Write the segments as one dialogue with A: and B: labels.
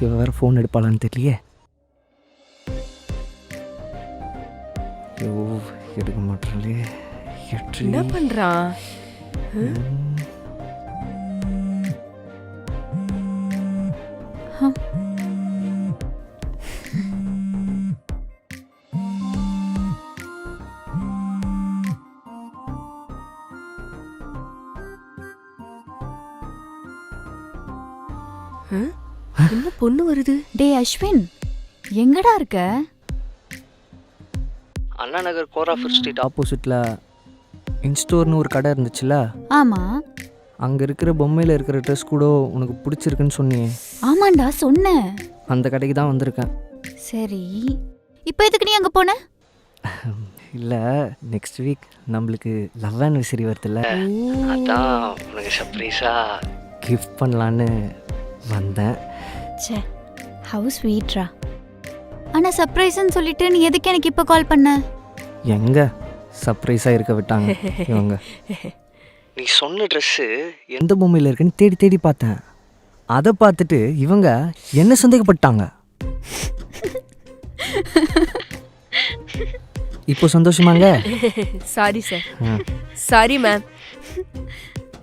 A: இவ வேறு ஃபோன் எடுப்பாளான்னு தெரியலையே. ஐயோ எடுக்க மாட்டாளே.
B: என்ன பண்றான்? என்ன பொண்ணு வருது?
C: டேய் அஸ்வின், எங்கடா இருக்க?
A: அண்ணா நகர் கோராஃபர் ஸ்ட்ரீட் ஆப்போசிட்டில் இன்ஸ்டோர்னு ஒரு கடை இருந்துச்சுல்ல,
C: ஆமா
A: அங்கே இருக்கிற பொம்மையில் இருக்கிற ட்ரெஸ் கூட உனக்கு பிடிச்சிருக்குன்னு சொன்னியே,
C: ஆமாண்டா சொன்னேன்.
A: அந்த கடைக்கு தான் வந்திருக்கேன்.
C: சரி, இப்போ எதுக்கு நீ அங்கே போன?
A: இல்லை, நெக்ஸ்ட் வீக் நம்மளுக்கு லவ் ஆனிவர்சரி வருதுல்ல, அதான் உனக்கு சர்ப்ரைஸாக கிஃப்ட் பண்ணலான்னு வந்தேன்.
C: சே, ஹவு ஸ்வீட்ரா. ஆனால் சர்ப்ரைஸ்ன்னு சொல்லிட்டு நீ எதுக்கு எனக்கு இப்போ கால் பண்ண?
A: எங்கே சர்ப்ரைஸாக இருக்க விட்டாங்க இவங்க. நீ சொன்ன ட்ரெஸ்ஸு எந்த பொம்மையில் இருக்குன்னு தேடி தேடி பார்த்தேன். அதை பார்த்துட்டு இவங்க என்ன சந்தேகப்பட்டாங்க. இப்போ சந்தோஷமாங்க?
B: Sorry sir. Sorry ma'am.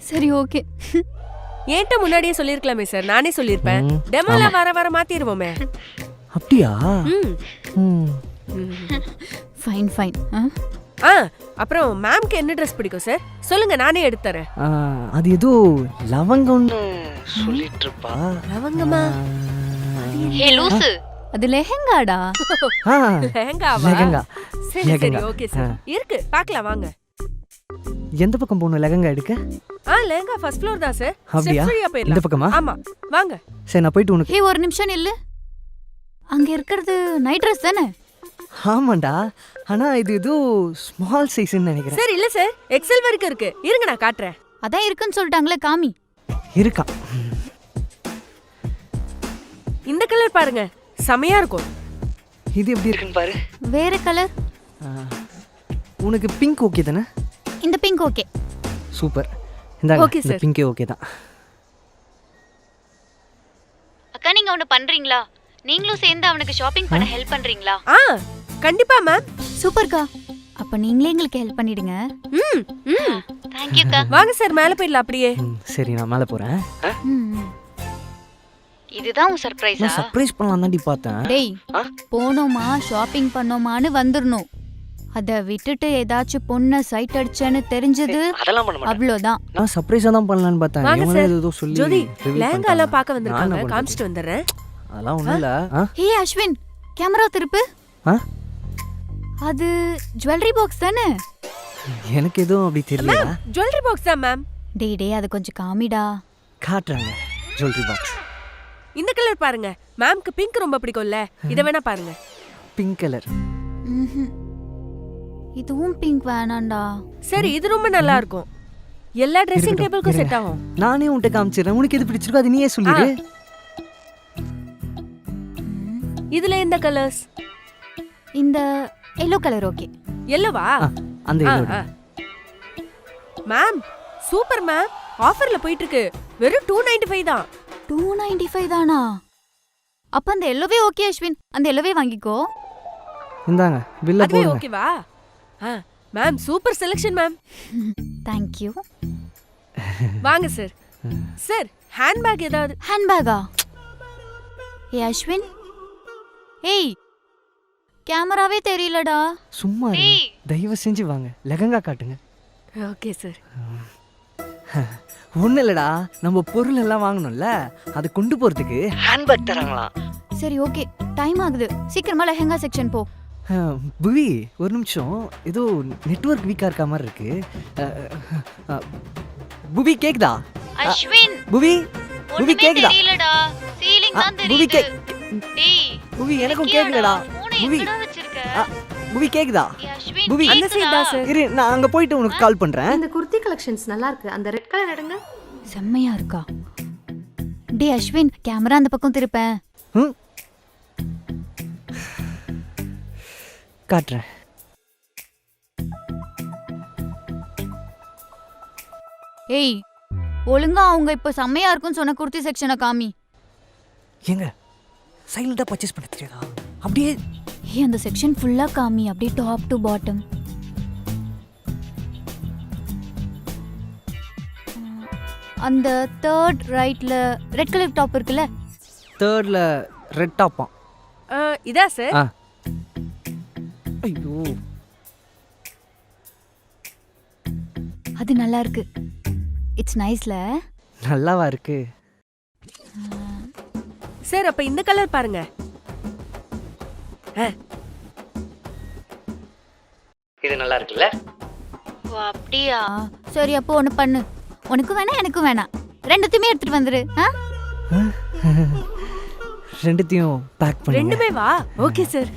C: சரி ஓகே.
B: ஏன்ட்ட முன்னாடியே சொல்லிருக்கலாமே சார், நானே சொல்லிருப்பேன். டெமோல வர மாத்திடுவோமே.
A: அப்படியா?
C: Fine fine.
B: அப்புறம் மேம்க்கு என்ன ட்ரெஸ் பிடிக்கும் சார் சொல்லுங்க, நானே எடுத்து தரேன்.
A: அது ஏதோ லவங்கம்னு சொல்லிட்டு இருப்பா.
B: லவங்கமா?
C: ஹே லூசு, அது லெஹெங்காடா.
B: லெஹெங்காவா?
A: லெஹெங்கா.
B: சரி சரி ஓகே சார், இருக்கு பார்க்கலாம் வாங்க.
A: எந்த பக்கம் போகணும் லெஹெங்கா எடுக்க?
B: லெஹெங்கா ஃபர்ஸ்ட் ஃப்ளோர் தான் சார்.
A: அப்படியா? இந்த பக்கமா?
B: ஆமா வாங்க.
A: சரி நான் போயிட்டு உனக்கு.
C: ஹே ஒரு நிமிஷம் நில்லு. அங்க இருக்கிறது நைட் ட்ரெஸ் தானே?
A: ஆமாண்டா, ஆனா இது ஏதோ ஸ்மால் சைஸ்ன்னு நினைக்கிறேன்.
B: சார் இல்ல சார், எக்ஸல் வரைக்கும் இருக்கு, இருங்க நான் காட்டுறேன்.
C: அதான் இருக்குன்னு சொல்லிட்டாங்களே, காமி.
A: இருக்கா?
B: இந்த கலர் பாருங்க, செமையா இருக்கும்.
A: இது எப்படி இருக்குன்னு பாரு.
C: வேற கலர்?
A: உனக்கு பிங்க் ஓகே தானே?
C: இந்த பிங்க் ஓகே.
A: சூப்பர். இந்த
B: ஓகே சார்,
A: பிங்கே ஓகே தான்.
C: அக்கா நீங்க ஒன்னு பண்றீங்களா? நீங்களும் சேர்ந்து அவனுக்கு ஷாப்பிங் பண்ண ஹெல்ப் பண்றீங்களா?
B: கண்டிப்பா மேம்.
C: சூப்பர்க்கா. அப்ப நீங்களே எங்களுக்கு ஹெல்ப் பண்ணிடுங்க. थैंक यू அக்கா.
B: வாங்க சார் மேலே போயிடலாம் அப்படியே.
A: சரி நான் மேலே போறேன்.
C: இதுதான் உன் சர்ப்ரைஸா?
A: நான் சர்ப்ரைஸ் பண்ணலாம் தாண்டி பார்த்தேன்.
C: டேய் போனோமா ஷாப்பிங் பண்ணோமான்னு வந்துடணும். அதை விட்டுட்டு ஏதாச்சும் பொண்ணை சைட் அடிச்சேன்னு தெரிஞ்சது அவ்வளோதான்.
A: நான் சர்ப்ரைஸா தான் பண்ணலான்னு பார்த்தேன்.
B: வாங்க
A: இவங்க
B: சார்.
A: ஏதோ சொல்லி
B: ஜோதி லெஹங்கா பார்க்க வந்திருக்காங்க, காமிச்சிட்டு வந்துறேன்.
A: அதெல்லாம் ஒண்ணும் இல்ல.
C: ஹே அஸ்வின், கேமரா திருப்பு. அது ஜுவல்லரி பாக்ஸ் தானே?
A: எனக்கு எதுவும் அப்படி தெரியல.
B: ஜுவல்லரி பாக்ஸ் தான் மேம்.
C: டேய் அது கொஞ்சம் காமிடா.
A: காட்டுறாங்க ஜுவல்லரி பாக்ஸ்.
B: இந்த கலர் பாருங்க, மேம்க்கு பிங்க் ரொம்ப பிடிக்கும்ல, இத வேணா பாருங்க.
A: Pink colour.
C: இதுவும் பிங்க் வேணாம்டா.
B: சரி இது ரொம்ப நல்லா இருக்கும், எல்லா ட்ரெஸ்ஸிங் டேபிளுக்கும் செட் ஆகும்.
A: நானே உன்கிட்ட காமிச்சிரேன், உனக்கு எது பிடிச்சிருக்கோ அது நீயே சொல்லிடு.
B: இதுல இந்த கலர்ஸ்.
C: இந்த yellow கலர் ஓகே.
B: yellowவா?
A: அந்த yellow.
B: மேம் சூப்பர் மேம், ஆஃபர்ல போயிட்டு இருக்கு, வெறும் 295 தான்.
C: 295 தானா? அப்ப அந்த yellowவே ஓகே அஸ்வின், அந்த yellowவே வாங்கிக்கோ.
A: இந்தாங்க பில்ல போடுங்க.
B: அது ஓகேவா? Ma'am super selection ma'am.
C: Thank you.
B: வாங்க சார். சார் ஹேண்ட்பேக் ஏதாவது?
C: ஹேண்ட்பேக்கா? ஏ அஸ்வின், ஏய் கேமராவே தெரியலடா.
A: சும்மா தயவு செஞ்சு வாங்க, லெஹங்கா காட்டுங்க.
B: Okay sir.
A: ஒன்றும் இல்லைடா, நம்ம பொருள் எல்லாம் வாங்கணும்ல, அதை கொண்டு போகிறதுக்கு ஹேண்ட்பேக் தராங்களாம்.
C: சரி ஓகே, டைம் ஆகுது, சீக்கிரமா லெஹங்கா செக்ஷன் போ.
A: புவி ஒரு நிமிஷம், ஏதோ நெட்வொர்க் வீக்காக இருக்க மாதிரி இருக்கு. புவி கேக்குதா?
C: அஸ்வின்
A: புவி புவி கேக்குதா?
C: தெரியலடா, சீலிங் தான்
A: புவி
C: தெரியுது. டேய்
A: புவி எனக்கும் கேக்குதடா. புவி புவி கேக்குதா? புவி
B: அந்த சைடு தான் சார்.
A: இரு நான் அங்க போயிட்டு உனக்கு கால் பண்றேன்.
D: இந்த குர்த்தி கலெக்ஷன்ஸ் நல்லா இருக்கு, அந்த ரெட் கலர் எடுங்க.
C: செம்மையா இருக்கா? டேய் அஸ்வின், கேமரா அந்த பக்கம் திருப்பேன்.
A: காட்டுறேன்.
C: ஏய் ஒழுங்கா அவங்க இப்ப செம்மையா இருக்குன்னு சொன்ன குர்த்தி செக்ஷனை காமி.
A: எங்க சைலண்டாக பர்ச்சேஸ் பண்ண தெரியாதா? அப்படியே
C: ஏய் அந்த செக்ஷன் ஃபுல்லா காமி அப்படியே டாப் டு பாட்டம். அந்த தேர்ட் ரைட்ல ரெட் கலர் டாப் இருக்குல்ல,
A: தேர்டில் ரெட் டாப்பான்.
B: இதா சார்?
A: ஆ ஐயோ
C: அது நல்லா இருக்கு. இட்ஸ் நைஸ்ல.
A: நல்லாவா இருக்கு?
B: சார் அப்ப இந்த கலர் பாருங்க.
A: இது நல்லா இருக்குல்ல?
C: ஓ அப்படியா? சரி அப்போ ஒன்று பண்ணு, உனக்கும் வேணாம் எனக்கும் வேணாம், ரெண்டுத்தையுமே எடுத்துட்டு வந்துரு.
A: ரெண்டுத்தையும் பேக் பண்ணி
B: ரெண்டுமே வா. Okay sir.